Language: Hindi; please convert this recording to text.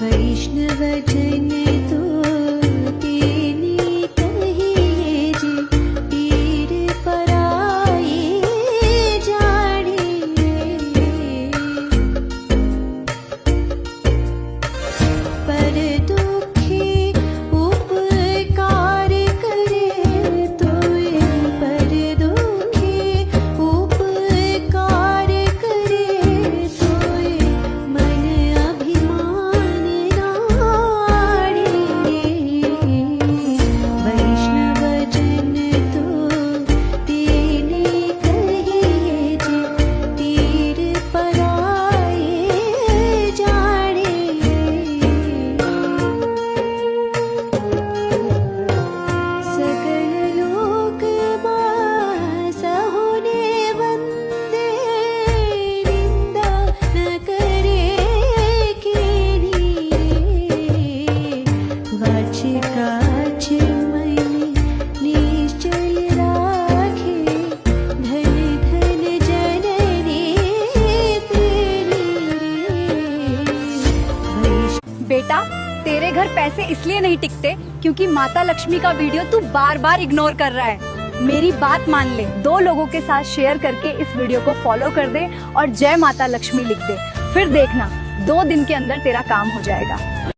वैष्णव जन तो तेने कहिए जे पीर पराए जाने। पर दुखी उपकार करे तोय, पर दुखी उपकार करे तोय मन अभिमान नाड़ी। वैष्णव जन तो तेने कहिए जे पीर पराए जाने। सकल लोक सहुने वंदे, निंदा न करे केरी। वाच काच मन निश्चल राखे, धन धन जननी तेरी। बेटा, तेरे घर पैसे इसलिए नहीं टिकते क्योंकि माता लक्ष्मी का वीडियो तू बार बार इग्नोर कर रहा है। मेरी बात मान ले, 2 लोगों के साथ शेयर करके इस वीडियो को फॉलो कर दे और जय माता लक्ष्मी लिख दे। फिर देखना 2 दिन के अंदर तेरा काम हो जाएगा।